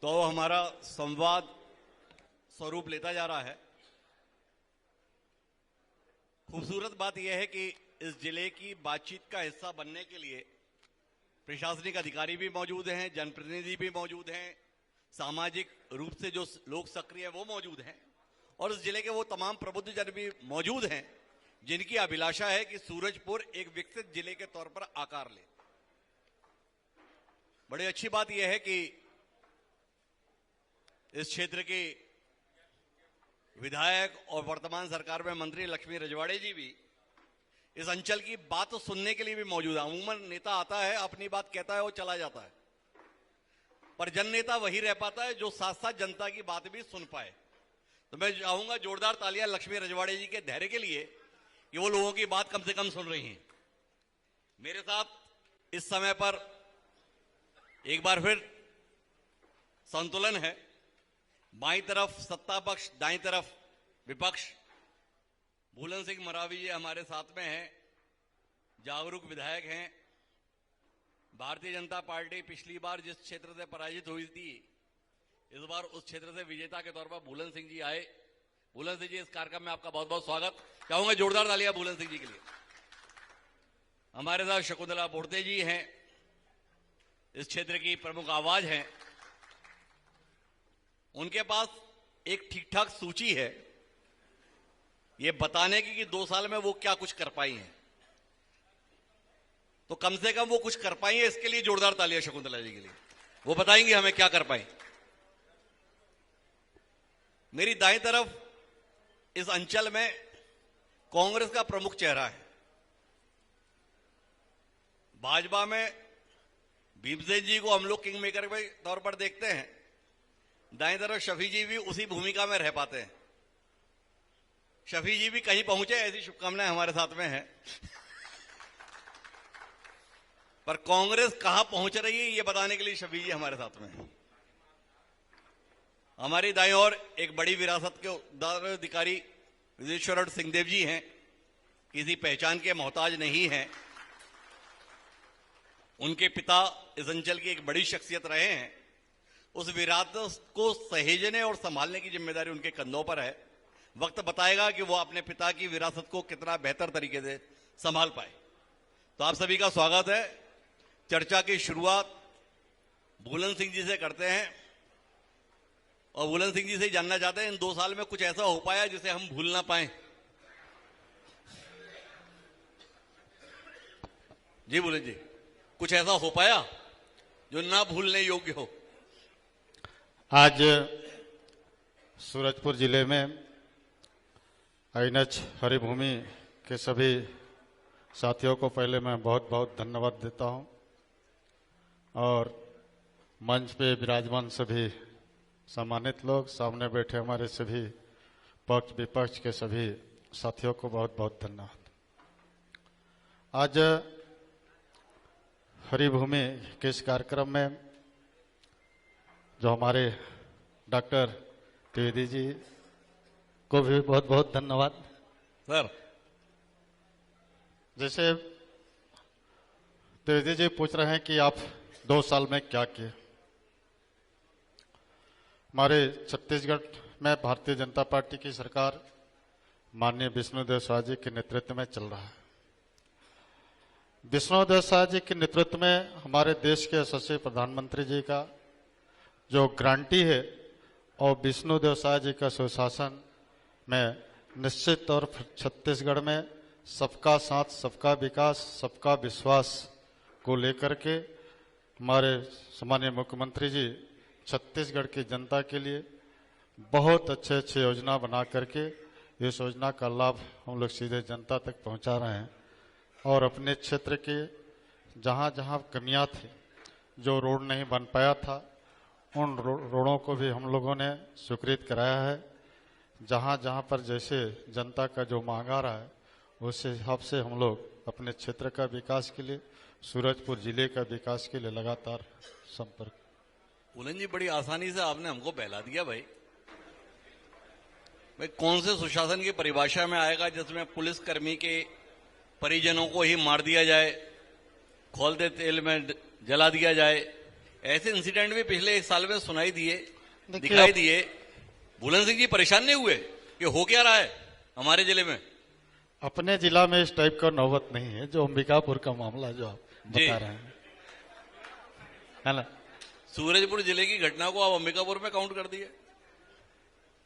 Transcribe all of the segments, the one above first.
तो हमारा संवाद स्वरूप लेता जा रहा है। खूबसूरत बात यह है कि इस जिले की बातचीत का हिस्सा बनने के लिए प्रशासनिक अधिकारी भी मौजूद हैं, जनप्रतिनिधि भी मौजूद हैं, सामाजिक रूप से जो लोग सक्रिय हैं वो मौजूद हैं और इस जिले के वो तमाम प्रबुद्ध जन भी मौजूद हैं जिनकी अभिलाषा है कि सूरजपुर एक विकसित जिले के तौर पर आकार ले। बड़ी अच्छी बात यह है कि इस क्षेत्र के विधायक और वर्तमान सरकार में मंत्री लक्ष्मी रजवाड़े जी भी इस अंचल की बात सुनने के लिए भी मौजूद है। अमूमन नेता आता है, अपनी बात कहता है और चला जाता है, पर जन नेता वही रह पाता है जो साथ साथ जनता की बात भी सुन पाए। तो मैं चाहूंगा जोरदार तालियां लक्ष्मी रजवाड़े जी के धैर्य के लिए कि वो लोगों की बात कम से कम सुन रही हैं। मेरे साथ इस समय पर एक बार फिर संतुलन है। बाईं तरफ सत्ता पक्ष, दाईं तरफ विपक्ष। भूलन सिंह मरावी जी हमारे साथ में हैं, जागरूक विधायक हैं। भारतीय जनता पार्टी पिछली बार जिस क्षेत्र से पराजित हुई थी, इस बार उस क्षेत्र से विजेता के तौर पर भूलन सिंह जी आए। भूलन सिंह जी, इस कार्यक्रम में आपका बहुत बहुत स्वागत। चाहूंगा जोरदार तालियां भूलन सिंह जी के लिए। हमारे साथ शकुंतला बोर्ते जी हैं, इस क्षेत्र की प्रमुख आवाज हैं। उनके पास एक ठीक ठाक सूची है ये बताने की कि 2 साल में वो क्या कुछ कर पाई हैं, तो कम से कम वो कुछ कर पाई है, इसके लिए जोरदार तालियां शकुंतला जी के लिए। वो बताएंगे हमें क्या कर पाई। मेरी दाईं तरफ इस अंचल में कांग्रेस का प्रमुख चेहरा है। भाजपा में भीमसेन जी को हम लोग किंग मेकर के तौर पर देखते हैं, दाईं तरफ शफी जी भी उसी भूमिका में रह पाते हैं। शफी जी भी कहीं पहुंचे ऐसी शुभकामनाएं हमारे साथ में है, पर कांग्रेस कहां पहुंच रही है ये बताने के लिए शफी जी हमारे साथ में है। हमारी दाईं ओर एक बड़ी विरासत के उत्तराधिकारी विदेश्वर सिंहदेव जी हैं, किसी पहचान के मोहताज नहीं हैं। उनके पिता इस अंचल की एक बड़ी शख्सियत रहे हैं। उस विरासत को सहेजने और संभालने की जिम्मेदारी उनके कंधों पर है। वक्त बताएगा कि वो अपने पिता की विरासत को कितना बेहतर तरीके से संभाल पाए। तो आप सभी का स्वागत है। चर्चा की शुरुआत भूलन सिंह जी से करते हैं और भूलन सिंह जी से जानना चाहते हैं इन 2 साल में कुछ ऐसा हो पाया जिसे हम भूल ना पाए। जी भूलन जी, कुछ ऐसा हो पाया जो ना भूलने योग्य हो? आज सूरजपुर जिले में आईएनएच हरिभूमि के सभी साथियों को पहले मैं बहुत बहुत धन्यवाद देता हूं और मंच पे विराजमान सभी सम्मानित लोग, सामने बैठे हमारे सभी पक्ष विपक्ष के सभी साथियों को बहुत बहुत धन्यवाद। आज हरिभूमि के इस कार्यक्रम में जो हमारे डॉक्टर त्रिवेदी जी को भी बहुत बहुत धन्यवाद। सर, जैसे त्रिवेदी जी पूछ रहे हैं कि आप 2 साल में क्या किए। हमारे छत्तीसगढ़ में भारतीय जनता पार्टी की सरकार माननीय विष्णुदेव साय जी के नेतृत्व में चल रहा है। विष्णुदेव साय जी के नेतृत्व में हमारे देश के यशस्वी प्रधानमंत्री जी का जो गारंटी है और विष्णुदेव साय जी का सुशासन में निश्चित तौर पर छत्तीसगढ़ में सबका साथ, सबका विकास, सबका विश्वास को लेकर के हमारे सम्मानीय मुख्यमंत्री जी छत्तीसगढ़ की जनता के लिए बहुत अच्छे योजना बना करके इस योजना का लाभ हम लोग सीधे जनता तक पहुंचा रहे हैं और अपने क्षेत्र के जहां जहां कमियां थी, जो रोड नहीं बन पाया था, उन रोडों को भी हम लोगों ने स्वीकृत कराया है। जहां जहां पर जैसे जनता का जो मांग आ रहा है उस हिसाब से हम लोग अपने क्षेत्र का विकास के लिए, सूरजपुर जिले का विकास के लिए लगातार संपर्क। भूलन जी, बड़ी आसानी से आपने हमको बहला दिया भाई। कौन से सुशासन की परिभाषा में आएगा जिसमें पुलिसकर्मी के परिजनों को ही मार दिया जाए, खौलते तेल में जला दिया जाए, ऐसे इंसिडेंट भी पिछले एक साल में सुनाई दिए, देखिए दिखाई दिए। भूलन सिंह जी परेशान नहीं हुए कि हो क्या रहा है हमारे जिले में? अपने जिला में इस टाइप का नौबत नहीं है, जो अंबिकापुर का मामला जो आप जी। बता रहे हैं, है ना। सूरजपुर जिले की घटना को आप अंबिकापुर में काउंट कर दिए।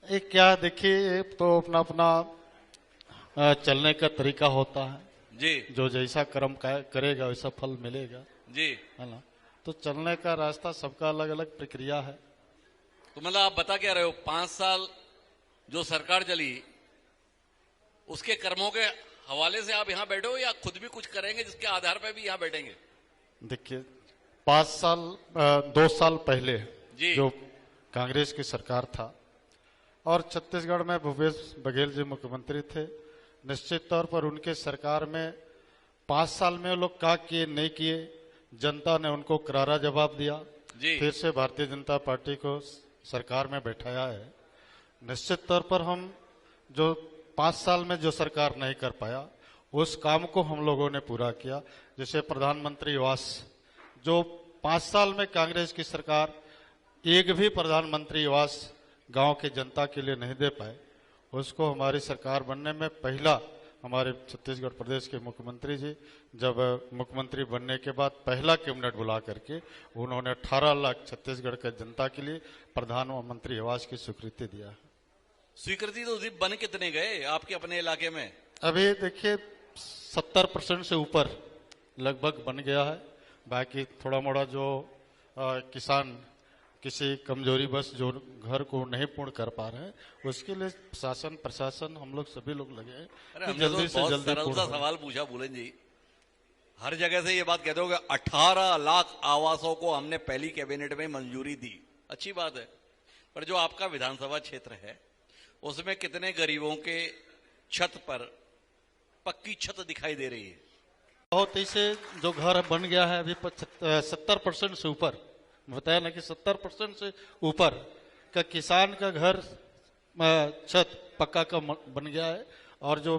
ये क्या, देखिए तो अपना अपना चलने का तरीका होता है जी जो जैसा कर्म करेगा वैसा फल मिलेगा, जी। है ना। तो चलने का रास्ता सबका अलग अलग प्रक्रिया है। तो मतलब आप बता क्या रहे हो, 5 साल जो सरकार चली उसके कर्मों के हवाले से आप यहां बैठे हो या खुद भी कुछ करेंगे जिसके आधार पर भी यहां बैठेंगे? देखिए 2 साल पहले जी। जो कांग्रेस की सरकार था और छत्तीसगढ़ में भूपेश बघेल जी मुख्यमंत्री थे, निश्चित तौर पर उनके सरकार में 5 साल में वो लोग क्या किए नहीं किए, जनता ने उनको करारा जवाब दिया। जी। फिर से भारतीय जनता पार्टी को सरकार में बैठाया है। निश्चित तौर पर हम जो 5 साल में जो सरकार नहीं कर पाया उस काम को हम लोगों ने पूरा किया। जैसे प्रधानमंत्री आवास, जो 5 साल में कांग्रेस की सरकार एक भी प्रधानमंत्री आवास गांव के जनता के लिए नहीं दे पाए, उसको हमारी सरकार बनने में पहला हमारे छत्तीसगढ़ प्रदेश के मुख्यमंत्री जी जब मुख्यमंत्री बनने के बाद पहला कैबिनेट बुला करके उन्होंने 18 लाख छत्तीसगढ़ के जनता के लिए प्रधानमंत्री आवास की स्वीकृति दिया। स्वीकृति तो बन कितने गए आपके अपने इलाके में? अभी देखिए 70% से ऊपर लगभग बन गया है। बाकी थोड़ा मोड़ा जो किसान किसी कमजोरी बस जो घर को नहीं पूर्ण कर पा रहे हैं उसके लिए शासन प्रशासन हम लोग सभी लोग लगे हैं कि जल्दी से जल्दी सरल सा सवाल पूछा भूलन जी। हर जगह से ये बात कहते हो कि 18 लाख आवासों को हमने पहली कैबिनेट में मंजूरी दी, अच्छी बात है, पर जो आपका विधानसभा क्षेत्र है उसमें कितने गरीबों के छत पर पक्की छत दिखाई दे रही है? बहुत ही से जो घर बन गया है अभी 70% से ऊपर, बताया ना कि 70% से ऊपर का किसान का घर छत पक्का का बन गया है और जो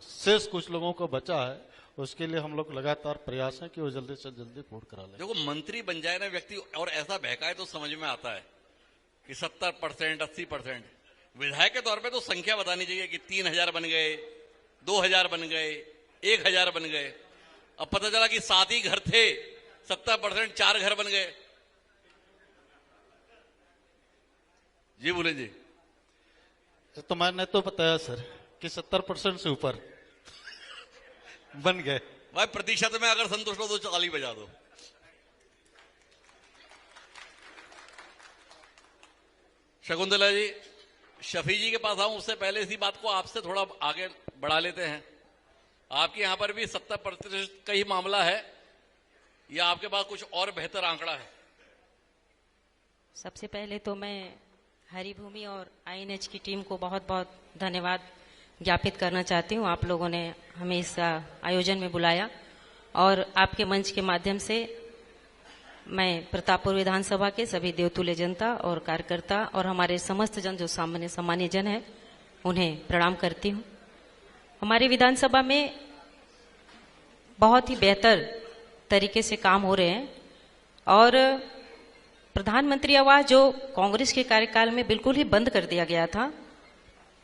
शेष कुछ लोगों को बचा है उसके लिए हम लोग लगातार प्रयास है कि वो जल्दी से जल्दी पूर्ण करा लें। देखो मंत्री बन जाए ना व्यक्ति और ऐसा बहकाए तो समझ में आता है कि 70% 80%, विधायक के तौर पे तो संख्या बतानी चाहिए कि 3000 बन गए, 2000 बन गए, 1000 बन गए। अब पता चला कि 7 ही घर थे, 70% 4 घर बन गए। जी बोले जी। तो मैंने तो बताया सर कि 70% से ऊपर बन गए। भाई प्रतिशत में अगर संतुष्ट हो तो ताली बजा दो। शकुंतला जी, शफी जी के पास आऊं उससे पहले इसी बात को आपसे थोड़ा आगे बढ़ा लेते हैं। आपके यहां पर भी 70% का ही मामला है या आपके पास कुछ और बेहतर आंकड़ा है? सबसे पहले तो मैं हरिभूमि और INH की टीम को बहुत बहुत धन्यवाद ज्ञापित करना चाहती हूँ। आप लोगों ने हमें इस आयोजन में बुलाया और आपके मंच के माध्यम से मैं प्रतापपुर विधानसभा के सभी देवतुल्य जनता और कार्यकर्ता और हमारे समस्त जन जो सामान्य जन है उन्हें प्रणाम करती हूँ। हमारे विधानसभा में बहुत ही बेहतर तरीके से काम हो रहे हैं और प्रधानमंत्री आवास जो कांग्रेस के कार्यकाल में बिल्कुल ही बंद कर दिया गया था,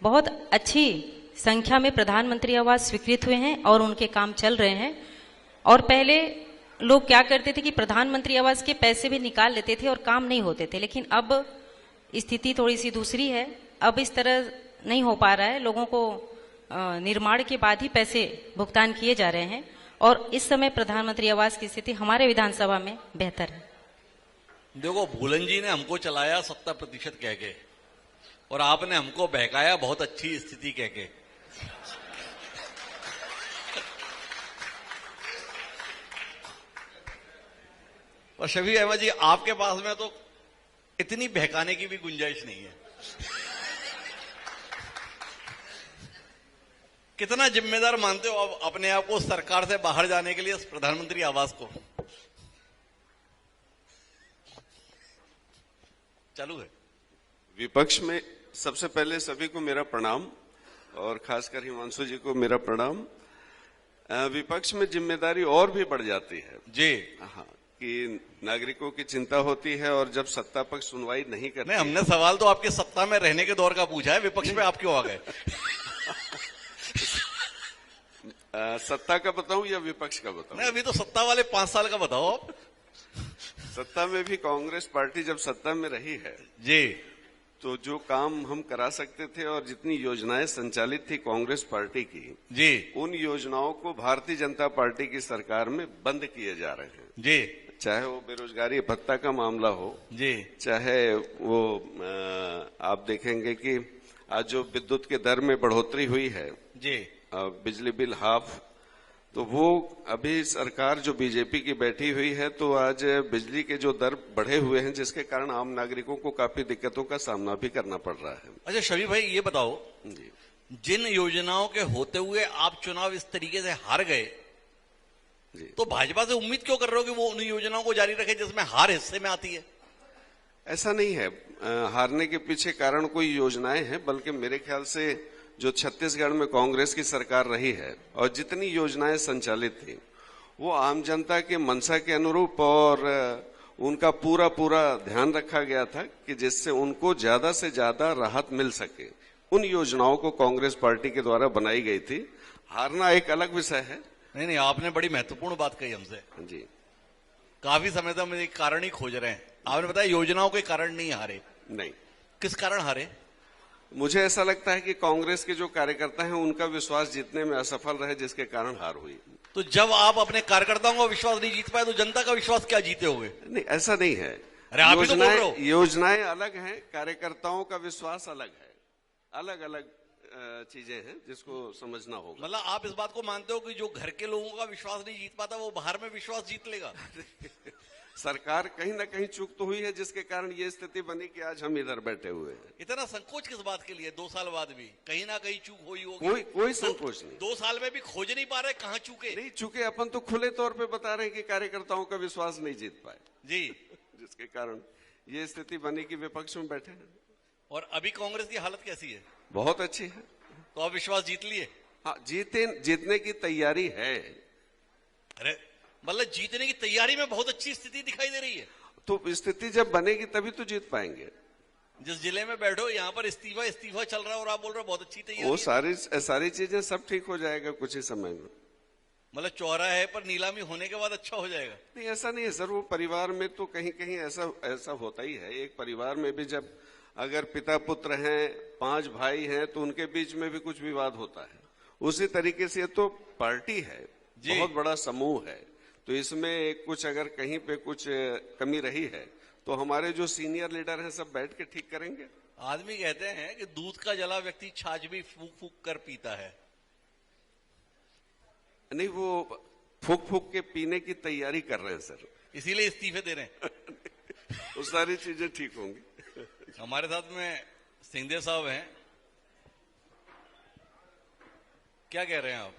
बहुत अच्छी संख्या में प्रधानमंत्री आवास स्वीकृत हुए हैं और उनके काम चल रहे हैं। और पहले लोग क्या करते थे कि प्रधानमंत्री आवास के पैसे भी निकाल लेते थे और काम नहीं होते थे, लेकिन अब स्थिति थोड़ी सी दूसरी है। अब इस तरह नहीं हो पा रहा है, लोगों को निर्माण के बाद ही पैसे भुगतान किए जा रहे हैं और इस समय प्रधानमंत्री आवास की स्थिति हमारे विधानसभा में बेहतर है। देखो भूलन जी ने हमको चलाया 70% कह के और आपने हमको बहकाया बहुत अच्छी स्थिति कह के। और शफी अहमद जी, आपके पास में तो इतनी बहकाने की भी गुंजाइश नहीं है। कितना जिम्मेदार मानते हो आप अपने आप को सरकार से बाहर जाने के लिए प्रधानमंत्री आवास को? चालू है। विपक्ष में सबसे पहले सभी को मेरा प्रणाम और खासकर हिमांशु जी को मेरा प्रणाम। विपक्ष में जिम्मेदारी और भी बढ़ जाती है जी। हाँ, कि नागरिकों की चिंता होती है और जब सत्ता पक्ष सुनवाई नहीं करती। नहीं, हमने सवाल तो आपके सत्ता में रहने के दौर का पूछा है, विपक्ष में आप क्यों आ गए? सत्ता का बताऊं या विपक्ष का बताऊं? नहीं, अभी तो सत्ता वाले 5 साल का बताओ आप। सत्ता में भी कांग्रेस पार्टी जब सत्ता में रही है जी तो जो काम हम करा सकते थे और जितनी योजनाएं संचालित थी कांग्रेस पार्टी की, जी उन योजनाओं को भारतीय जनता पार्टी की सरकार में बंद किए जा रहे हैं। जी चाहे वो बेरोजगारी भत्ता का मामला हो, जी चाहे वो आप देखेंगे कि आज जो विद्युत के दर में बढ़ोतरी हुई है, जी बिजली बिल हाफ, तो वो अभी सरकार जो बीजेपी की बैठी हुई है तो आज बिजली के जो दर बढ़े हुए हैं जिसके कारण आम नागरिकों को काफी दिक्कतों का सामना भी करना पड़ रहा है। अच्छा शबीर भाई, ये बताओ, जी जिन योजनाओं के होते हुए आप चुनाव इस तरीके से हार गए, जी तो भाजपा से उम्मीद क्यों कर रहे हो कि वो उन योजनाओं को जारी रखे जिसमें हार हिस्से में आती है? ऐसा नहीं है, हारने के पीछे कारण कोई योजनाएं हैं, बल्कि मेरे ख्याल से जो छत्तीसगढ़ में कांग्रेस की सरकार रही है और जितनी योजनाएं संचालित थी वो आम जनता के मंशा के अनुरूप और उनका पूरा पूरा ध्यान रखा गया था कि जिससे उनको ज्यादा से ज्यादा राहत मिल सके। उन योजनाओं को कांग्रेस पार्टी के द्वारा बनाई गई थी। हारना एक अलग विषय है। नहीं नहीं, आपने बड़ी महत्वपूर्ण बात कही हमसे। जी काफी समय तक हम एक कारण ही खोज रहे हैं। आपने बताया योजनाओं के कारण नहीं हारे, नहीं, किस कारण हारे? मुझे ऐसा लगता है कि कांग्रेस के जो कार्यकर्ता हैं उनका विश्वास जीतने में असफल रहे जिसके कारण हार हुई। तो जब आप अपने कार्यकर्ताओं का विश्वास नहीं जीत पाए तो जनता का विश्वास क्या जीते होगे? नहीं, ऐसा नहीं है। अरे आप ही तो बोल रहे हो। योजनाएं अलग हैं, कार्यकर्ताओं का विश्वास अलग है, अलग अलग चीजें हैं जिसको समझना होगा। मतलब आप इस बात को मानते हो कि जो घर के लोगों का विश्वास नहीं जीत पाता वो बाहर में विश्वास जीत लेगा? सरकार कहीं ना कहीं चूक तो हुई है जिसके कारण ये स्थिति बनी कि आज हम इधर बैठे हुए हैं। इतना संकोच किस बात के लिए? 2 साल बाद भी कहीं ना कहीं चूक हुई होगी। कोई संकोच नहीं। 2 साल में भी खोज नहीं पा रहे कहाँ चूके। नहीं चूके, अपन तो खुले तौर पे बता रहे हैं कि कार्यकर्ताओं का विश्वास नहीं जीत पाए जी, जिसके कारण ये स्थिति बनी कि विपक्ष में बैठे हैं। और अभी कांग्रेस की हालत कैसी है? बहुत अच्छी है। तो आप विश्वास जीत लिए? हाँ, जीतने की तैयारी है। अरे मतलब जीतने की तैयारी में बहुत अच्छी स्थिति दिखाई दे रही है। तो स्थिति जब बनेगी तभी तो जीत पाएंगे। जिस जिले में बैठो यहाँ पर इस्तीफा चल रहा है और आप बोल रहे हो बहुत अच्छी तैयारी वो है। सारी चीजें सब ठीक हो जाएगा कुछ ही समय में। मतलब चौराहे पर नीलामी होने के बाद अच्छा हो जाएगा? नहीं, ऐसा नहीं है सर। वो परिवार में तो कहीं कहीं ऐसा होता ही है। एक परिवार में भी जब अगर पिता पुत्र हैं, 5 भाई हैं, तो उनके बीच में भी कुछ विवाद होता है। उसी तरीके से तो पार्टी है, बहुत बड़ा समूह है, तो इसमें कुछ अगर कहीं पे कुछ कमी रही है तो हमारे जो सीनियर लीडर हैं सब बैठ के ठीक करेंगे। आदमी कहते हैं कि दूध का जला व्यक्ति छाछ भी फूक फूक कर पीता है। नहीं, वो फूक फूक के पीने की तैयारी कर रहे हैं सर, इसीलिए इस्तीफे दे रहे हैं। वो सारी चीजें ठीक होंगी। हमारे साथ में सिंहदेव साहब हैं, क्या कह रहे हैं आप?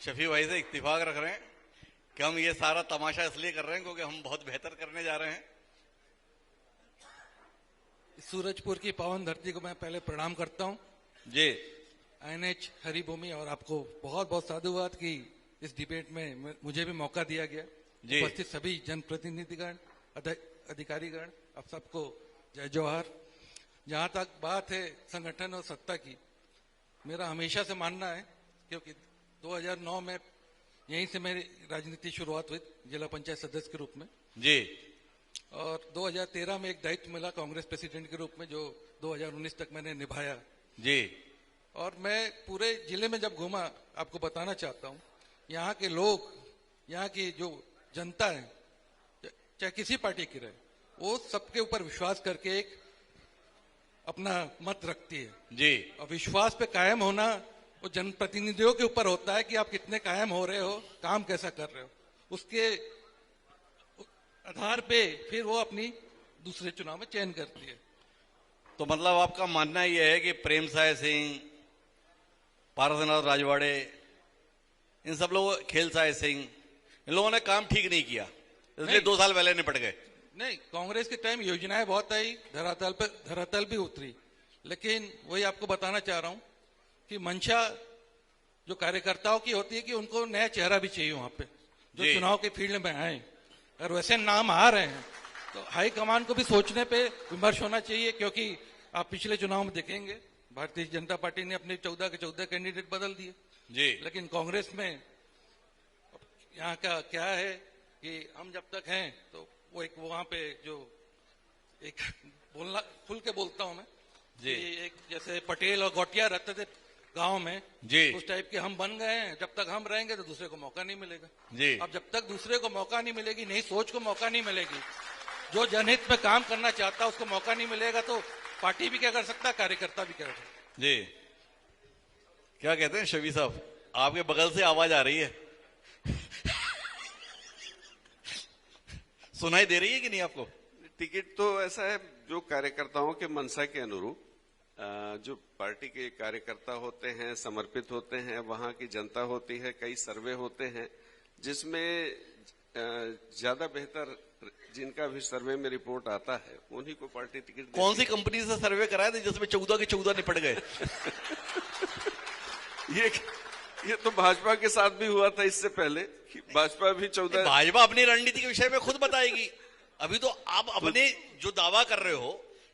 शफी भाई से इत्तेफाक रख रहे हैं कि हम ये सारा तमाशा इसलिए कर रहे हैं क्योंकि हम बहुत बेहतर करने जा रहे हैं। सूरजपुर की पावन धरती को मैं पहले प्रणाम करता हूं जी। INH हरिभूमि, और आपको बहुत बहुत साधुवाद कि इस डिबेट में मुझे भी मौका दिया गया। उपस्थित सभी जनप्रतिनिधिगण, अधिकारीगण, आप सबको जय जोहार। जहां तक बात है संगठन और सत्ता की, मेरा हमेशा से मानना है, क्योंकि 2009 में यहीं से मेरी राजनीति शुरुआत हुई जिला पंचायत सदस्य के रूप में जी, और 2013 में एक दायित्व मिला कांग्रेस प्रेसिडेंट के रूप में, जो 2019 तक मैंने निभाया जी। और मैं पूरे जिले में जब घूमा, आपको बताना चाहता हूं, यहाँ के लोग, यहाँ की जो जनता है, चाहे किसी पार्टी की रहे, वो सबके ऊपर विश्वास करके एक अपना मत रखती है जी। और विश्वास पे कायम होना वो जनप्रतिनिधियों के ऊपर होता है कि आप कितने कायम हो रहे हो, काम कैसा कर रहे हो। उसके आधार पे फिर वो अपनी दूसरे चुनाव में चयन करती है। तो मतलब आपका मानना यह है कि प्रेम साय सिंह, पारसनाथ राजवाड़े, इन सब लोगों, खेल साय सिंह, इन लोगों ने काम ठीक नहीं किया, इसलिए 2 साल पहले निपट गए? नहीं, कांग्रेस के टाइम योजनाएं बहुत आई, धरातल भी उतरी, लेकिन वही आपको बताना चाह रहा हूं कि मंशा जो कार्यकर्ताओं की होती है कि उनको नया चेहरा भी चाहिए वहां पे, जो चुनाव के फील्ड में आए। अगर वैसे नाम आ रहे हैं तो हाईकमान को भी सोचने पे विमर्श होना चाहिए, क्योंकि आप पिछले चुनाव में देखेंगे भारतीय जनता पार्टी ने अपने 14 के 14 कैंडिडेट बदल दिए जी। लेकिन कांग्रेस में यहाँ का क्या है कि हम जब तक हैं तो वो एक वहां पे जो एक बोलना खुल के बोलता हूं मैं जी। कि एक जैसे पटेल और गौटिया रहते थे गांव में जी। उस टाइप के हम बन गए हैं। जब तक हम रहेंगे तो दूसरे को मौका नहीं मिलेगा जी। अब जब तक दूसरे को मौका नहीं मिलेगी, नई सोच को मौका नहीं मिलेगी, जो जनहित में काम करना चाहता है उसको मौका नहीं मिलेगा, तो पार्टी भी क्या कर सकता है, कार्यकर्ता भी क्या कर सकता जी। क्या कहते हैं शबी साहब, आपके बगल से आवाज आ रही है सुनाई दे रही है कि नहीं आपको? टिकट तो ऐसा है जो कार्यकर्ताओं के मनसा के अनुरूप जो पार्टी के कार्यकर्ता होते हैं, समर्पित होते हैं, वहां की जनता होती है, कई सर्वे होते हैं जिसमें ज्यादा बेहतर जिनका भी सर्वे में रिपोर्ट आता है उन्हीं को पार्टी टिकट। कौन सी कंपनी से सर्वे कराया था जिसमें 14 के 14 निपट गए? ये तो भाजपा के साथ भी हुआ था इससे पहले कि भाजपा भी 14। भाजपा अपनी रणनीति के विषय में खुद बताएगी। अभी तो आप अपने जो दावा कर रहे हो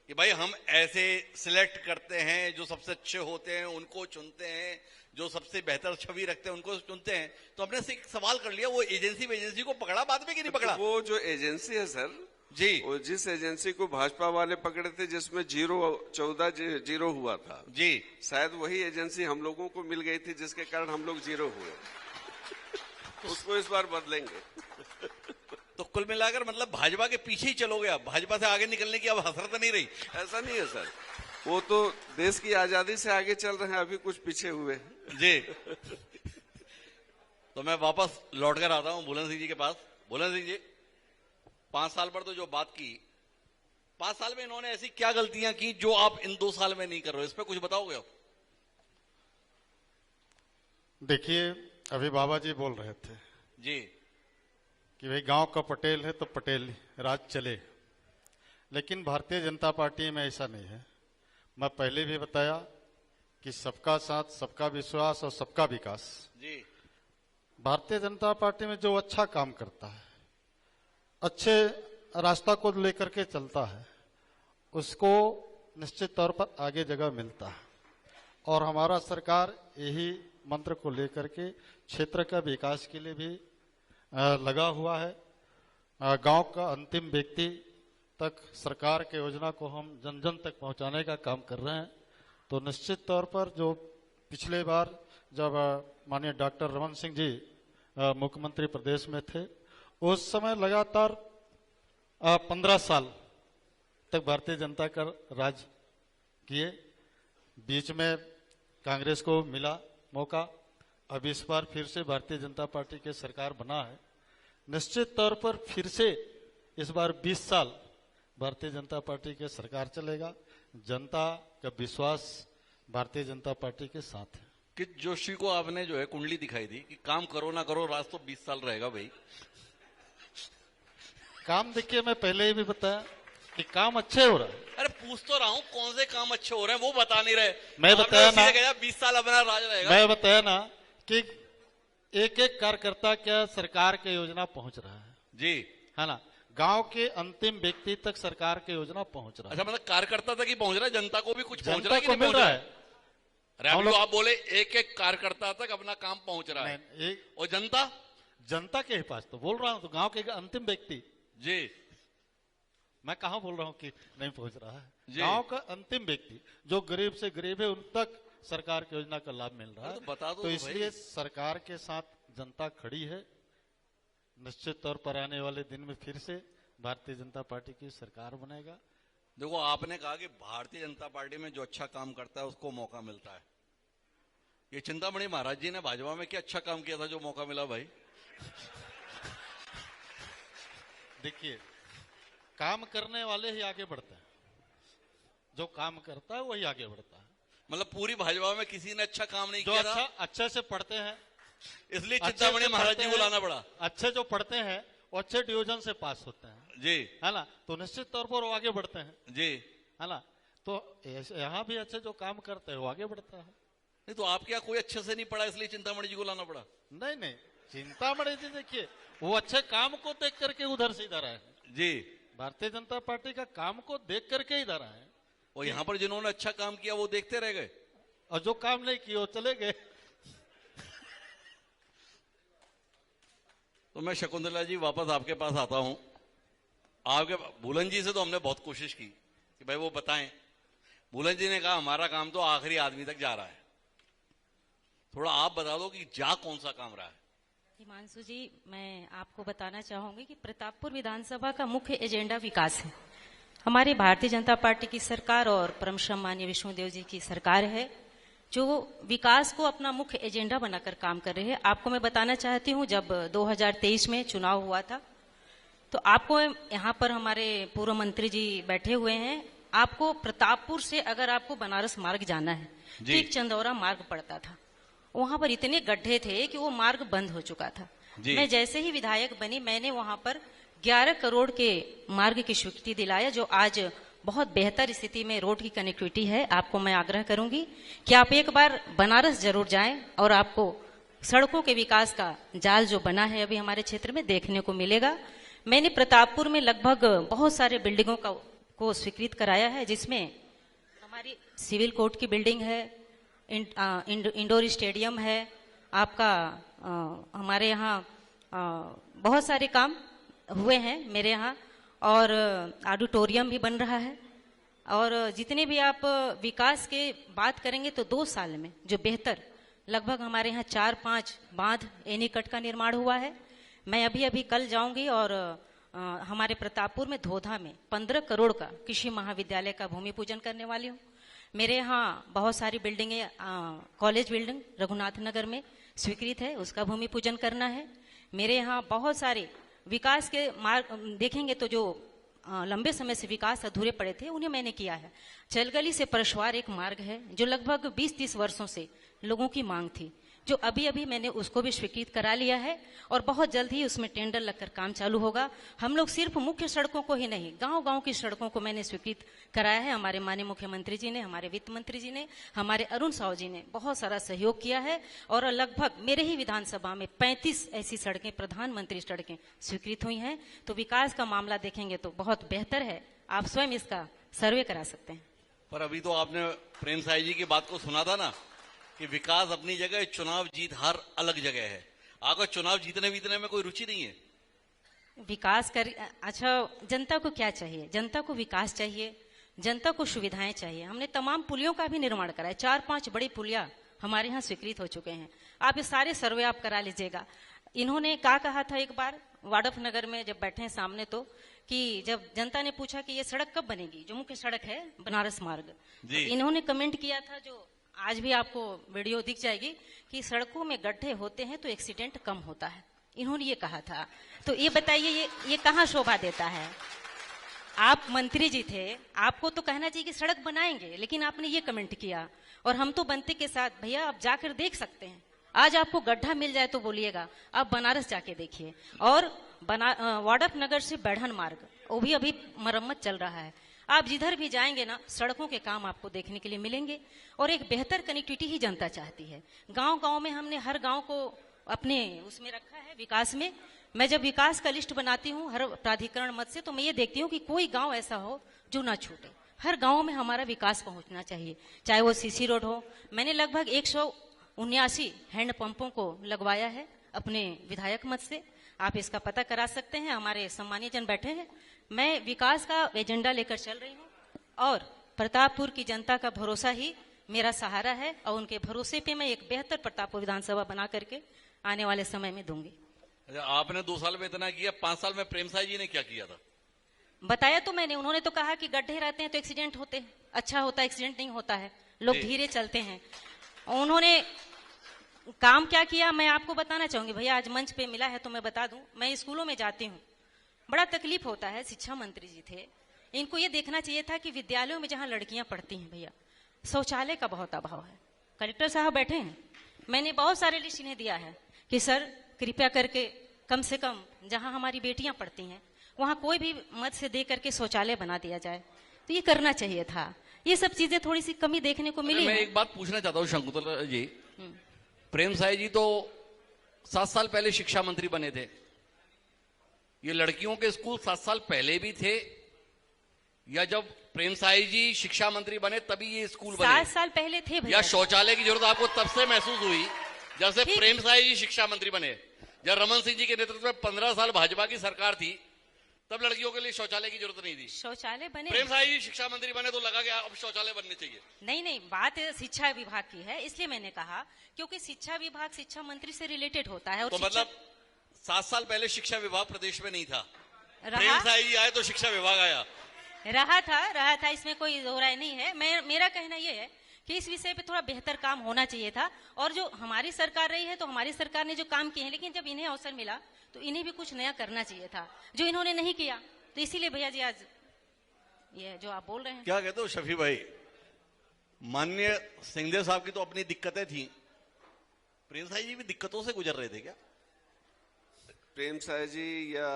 कि भाई हम ऐसे सिलेक्ट करते हैं, जो सबसे अच्छे होते हैं उनको चुनते हैं, जो सबसे बेहतर छवि रखते हैं उनको चुनते हैं, तो हमने से एक सवाल कर लिया, वो एजेंसी को पकड़ा बाद में कि नहीं पकड़ा? वो जो एजेंसी है सर जी, वो जिस एजेंसी को भाजपा वाले पकड़े थे जिसमें 14 हुआ था जी, शायद वही एजेंसी हम लोगों को मिल गई थी जिसके कारण हम लोग 0 हुए। उसको इस बार बदलेंगे। तो कुल मिलाकर मतलब भाजपा के पीछे ही चलोगे आप, भाजपा से आगे निकलने की अब हसरत नहीं रही। ऐसा नहीं है सर, वो तो देश की आजादी से आगे चल रहे हैं, अभी कुछ पीछे हुए हैं। जी। तो मैं वापस लौट कर आता हूं बुलंद सिंह जी के पास। बुलंद सिंह जी, 5 साल पर तो जो बात की, 5 साल में इन्होंने ऐसी क्या गलतियां की जो आप इन 2 साल में नहीं कर रहे हो, इस पर कुछ बताओगे आप? देखिए, अभी बाबा जी बोल रहे थे जी कि भाई गांव का पटेल है तो पटेल राज चले, लेकिन भारतीय जनता पार्टी में ऐसा नहीं है। मैं पहले भी बताया कि सबका साथ, सबका विश्वास और सबका विकास। जी। भारतीय जनता पार्टी में जो अच्छा काम करता है, अच्छे रास्ता को लेकर के चलता है, उसको निश्चित तौर पर आगे जगह मिलता है। और हमारा सरकार यही मंत्र को लेकर के क्षेत्र का विकास के लिए भी लगा हुआ है। गांव का अंतिम व्यक्ति तक सरकार के योजना को हम जन जन तक पहुंचाने का काम कर रहे हैं। तो निश्चित तौर पर जो पिछले बार जब माननीय डॉक्टर रमन सिंह जी मुख्यमंत्री प्रदेश में थे, उस समय लगातार 15 साल तक भारतीय जनता का राज किए। बीच में कांग्रेस को मिला मौका, अब इस बार फिर से भारतीय जनता पार्टी की सरकार बना है। निश्चित तौर पर फिर से इस बार 20 साल भारतीय जनता पार्टी की सरकार चलेगा। जनता का विश्वास भारतीय जनता पार्टी के साथ है। कि जोशी को आपने जो है कुंडली दिखाई थी कि काम करो ना करो राज तो 20 साल रहेगा भाई। काम देखिए, मैं पहले ही भी बताया कि काम अच्छे हो रहा है। अरे पूछ तो रहा हूं कौन से काम अच्छे हो रहे हैं, वो बता नहीं रहे। मैं बताया ना, 20 साल अपना राज रहेगा। मैं बताया ना कि एक एक कार्यकर्ता क्या सरकार के योजना पहुंच रहा है जी, है ना। गांव के अंतिम व्यक्ति तक सरकार के योजना पहुंच रहा है। अच्छा, मतलब कार्यकर्ता तक ही पहुंच रहा है, जनता को भी कुछ पहुंच रहा जनता है कि को नहीं मिल पहुंच रहा है। अरे अभी तो आप बोले एक एक कार्यकर्ता तक अपना काम पहुंच रहा है, और जनता के ही पास तो बोल रहा हूं, तो गांव के अंतिम व्यक्ति जी, मैं कहां बोल रहा हूं कि नहीं पहुंच रहा है। जी। गांव का अंतिम व्यक्ति जो गरीब से गरीब है, उन तक सरकार की योजना का लाभ मिल रहा है। तो बता दो तो तो इसलिए भाई। सरकार के साथ जनता खड़ी है। निश्चित तौर पर आने वाले दिन में फिर से भारतीय जनता पार्टी की सरकार बनेगा। देखो, आपने कहा कि भारतीय जनता पार्टी में जो अच्छा काम करता है उसको मौका मिलता है। ये चिंतामणि महाराज जी ने भाजपा में क्या अच्छा काम किया था जो मौका मिला भाई? देखिए, काम करने वाले ही आगे बढ़ते हैं, जो काम करता है वही आगे बढ़ता है। मतलब पूरी भाजपा में किसी ने अच्छा काम नहीं जो किया था, अच्छे से पढ़ते हैं, इसलिए अच्छे चिंतामणि से महाराज पढ़ते जी हैं, को लाना पड़ा। अच्छे जो पढ़ते हैं वो अच्छे डिवीजन से पास होते हैं, जी है ना। तो निश्चित तौर पर वो आगे बढ़ते हैं, जी। है ना। तो यहाँ भी अच्छे जो काम करते हैं वो आगे बढ़ता है। नहीं तो आप क्या कोई अच्छे से नहीं पढ़ा इसलिए चिंतामणि जी को लाना पड़ा? नहीं नहीं, चिंतामणि जी देखिए, वो अच्छे काम को देख करके उधर से इधर आए। जी, भारतीय जनता पार्टी का काम को देख करके इधर आए, और यहाँ पर जिन्होंने अच्छा काम किया वो देखते रह गए, और जो काम नहीं किया वो चले गए। तो मैं शकुंतला जी वापस आपके पास आता हूं। आपके भूलन जी से तो हमने बहुत कोशिश की कि भाई वो बताएं। भूलन जी ने कहा हमारा काम तो आखिरी आदमी तक जा रहा है, थोड़ा आप बता दो कि जा कौन सा काम रहा है। हिमांशु जी, मैं आपको बताना चाहूंगी कि प्रतापपुर विधानसभा का मुख्य एजेंडा विकास है। हमारी भारतीय जनता पार्टी की सरकार और परम सम्मानीय विष्णुदेव जी की सरकार है जो विकास को अपना मुख्य एजेंडा बनाकर काम कर रही है। आपको मैं बताना चाहती हूँ, जब 2023 में चुनाव हुआ था तो आपको यहाँ पर हमारे पूर्व मंत्री जी बैठे हुए हैं, आपको प्रतापपुर से अगर आपको बनारस मार्ग जाना है तो एक चंदौरा मार्ग पड़ता था, वहां पर इतने गड्ढे थे कि वो मार्ग बंद हो चुका था। मैं जैसे ही विधायक बनी मैंने वहां पर 11 करोड़ के मार्ग की स्वीकृति दिलाया, जो आज बहुत बेहतर स्थिति में रोड की कनेक्टिविटी है। आपको मैं आग्रह करूंगी कि आप एक बार बनारस जरूर जाएं और आपको सड़कों के विकास का जाल जो बना है अभी हमारे क्षेत्र में देखने को मिलेगा। मैंने प्रतापपुर में लगभग बहुत सारे बिल्डिंगों को स्वीकृत कराया है, जिसमें हमारी सिविल कोर्ट की बिल्डिंग है, इंडोर स्टेडियम है, आपका हमारे यहाँ बहुत सारे काम हुए हैं मेरे यहाँ, और ऑडिटोरियम भी बन रहा है। और जितने भी आप विकास के बात करेंगे तो 2 साल में जो बेहतर लगभग हमारे यहाँ 4-5 बांध एनीकट का निर्माण हुआ है। मैं अभी कल जाऊंगी और हमारे प्रतापपुर में धोधा में 15 करोड़ का कृषि महाविद्यालय का भूमि पूजन करने वाली हूँ। मेरे यहाँ बहुत सारी बिल्डिंगें, कॉलेज बिल्डिंग रघुनाथ नगर में स्वीकृत है, उसका भूमि पूजन करना है। मेरे यहाँ बहुत सारे विकास के मार्ग देखेंगे तो जो लंबे समय से विकास अधूरे पड़े थे उन्हें मैंने किया है। चलगली से परशवार एक मार्ग है जो लगभग 20-30 वर्षों से लोगों की मांग थी, जो अभी मैंने उसको भी स्वीकृत करा लिया है और बहुत जल्द ही उसमें टेंडर लगकर काम चालू होगा। हम लोग सिर्फ मुख्य सड़कों को ही नहीं, गांव-गांव की सड़कों को मैंने स्वीकृत कराया है। हमारे माननीय मुख्यमंत्री जी ने, हमारे वित्त मंत्री जी ने, हमारे अरुण साव जी ने बहुत सारा सहयोग किया है और लगभग मेरे ही विधानसभा में 35 ऐसी सड़कें, प्रधानमंत्री सड़कें स्वीकृत हुई हैं। तो विकास का मामला देखेंगे तो बहुत बेहतर है, आप स्वयं इसका सर्वे करा सकते हैं। पर अभी तो आपने प्रेम साई जी की बात को सुना था ना कि विकास अपनी जगह, चुनाव जीत हर अलग जगह है। आपको चुनाव जीतने बीतने में कोई रुचि नहीं है? विकास कर, अच्छा जनता को क्या चाहिए? जनता को विकास चाहिए, जनता को सुविधाएं चाहिए। हमने तमाम पुलियों का भी निर्माण कराया, 4-5 बड़ी पुलिया हमारे यहाँ स्वीकृत हो चुके हैं। आप ये सारे सर्वे आप करा लीजिएगा। इन्होंने क्या कहा था एक बार वाडफ नगर में जब बैठे सामने, तो कि जब जनता ने पूछा कि ये सड़क कब बनेगी, जो मुख्य सड़क है बनारस मार्ग, तो इन्होंने कमेंट किया था, जो आज भी आपको वीडियो दिख जाएगी, कि सड़कों में गड्ढे होते हैं तो एक्सीडेंट कम होता है। इन्होंने ये कहा था। तो ये बताइए ये कहाँ शोभा देता है? आप मंत्री जी थे, आपको तो कहना चाहिए कि सड़क बनाएंगे, लेकिन आपने ये कमेंट किया। और हम तो बनते के साथ, भैया आप जाकर देख सकते हैं, आज आपको गड्ढा मिल जाए तो बोलिएगा, आप बनारस जाके देखिए। और वाडफ नगर से बैढ़न मार्ग, वो भी अभी मरम्मत चल रहा है। आप जिधर भी जाएंगे ना, सड़कों के काम आपको देखने के लिए मिलेंगे। और एक बेहतर कनेक्टिविटी ही जनता चाहती है। गांव-गांव में हमने हर गांव को अपने उसमें रखा है विकास में। मैं जब विकास का लिस्ट बनाती हूँ हर प्राधिकरण मत से, तो मैं ये देखती हूँ कि कोई गांव ऐसा हो जो ना छूटे। हर गांव में हमारा विकास पहुंचना चाहिए, चाहे वो सीसी रोड हो। मैंने लगभग 179 हैंड पंपों को लगवाया है अपने विधायक मत से, आप इसका पता करा सकते हैं। हमारे सम्मानीय जन बैठे हैं। मैं विकास का एजेंडा लेकर चल रही हूँ और प्रतापपुर की जनता का भरोसा ही मेरा सहारा है, और उनके भरोसे पे मैं एक बेहतर प्रतापपुर विधानसभा बना करके आने वाले समय में दूंगी। आपने 2 साल में इतना किया, 5 साल में प्रेम साई जी ने क्या किया था? बताया तो मैंने। उन्होंने तो कहा कि गड्ढे रहते हैं तो एक्सीडेंट होते हैं, अच्छा होता है, एक्सीडेंट नहीं होता है, लोग धीरे चलते हैं। उन्होंने काम क्या किया मैं आपको बताना चाहूंगी। भैया आज मंच पे मिला है तो मैं बता दूं, मैं स्कूलों में जाती हूँ, बड़ा तकलीफ होता है। शिक्षा मंत्री जी थे, इनको ये देखना चाहिए था कि विद्यालयों में जहाँ लड़कियां पढ़ती हैं भैया, शौचालय का बहुत अभाव है। कलेक्टर साहब बैठे हैं, मैंने बहुत सारे लिस्ट इन्हें दिया है कि सर कृपया करके कम से कम जहाँ हमारी बेटियां पढ़ती हैं वहाँ कोई भी मत से दे करके शौचालय बना दिया जाए। तो ये करना चाहिए था। ये सब चीजें थोड़ी सी कमी देखने को मिली। मैं एक बात पूछना चाहता हूँ शकुंतला जी, प्रेम साई जी तो 7 साल पहले शिक्षा मंत्री बने थे। ये लड़कियों के स्कूल 7 साल पहले भी थे या जब प्रेम साई जी शिक्षा मंत्री बने तभी ये स्कूल बने? 7 साल पहले थे भैया। या शौचालय की जरूरत आपको तब से महसूस हुई जब से प्रेम साई जी शिक्षा मंत्री बने? जब रमन सिंह जी के नेतृत्व में 15 साल भाजपा की सरकार थी तब लड़कियों के लिए शौचालय की जरूरत नहीं थी। शौचालय बने, प्रेम साई जी शिक्षा मंत्री बने तो लगा कि अब शौचालय बनने चाहिए। नहीं, बात शिक्षा विभाग की है, इसलिए मैंने कहा क्योंकि शिक्षा विभाग शिक्षा मंत्री से रिलेटेड होता है। और तो मतलब 7 साल पहले शिक्षा विभाग प्रदेश में नहीं था, रहा प्रेम साई जी आए तो शिक्षा विभाग आया। रहा था, इसमें कोई दो राय नहीं है। मेरा कहना यह है कि इस विषय पे थोड़ा बेहतर काम होना चाहिए था। और जो हमारी सरकार रही है तो हमारी सरकार ने जो काम किए हैं, लेकिन जब इन्हें अवसर मिला तो इन्हें भी कुछ नया करना चाहिए था जो इन्होंने नहीं किया। तो इसीलिए भैया जी आज ये जो आप बोल रहे हैं। क्या कहते हो शफी भाई, माननीय सिंहदेव साहब की तो अपनी दिक्कतें थी, प्रेम साई जी भी दिक्कतों से गुजर रहे थे क्या? प्रेम साई जी या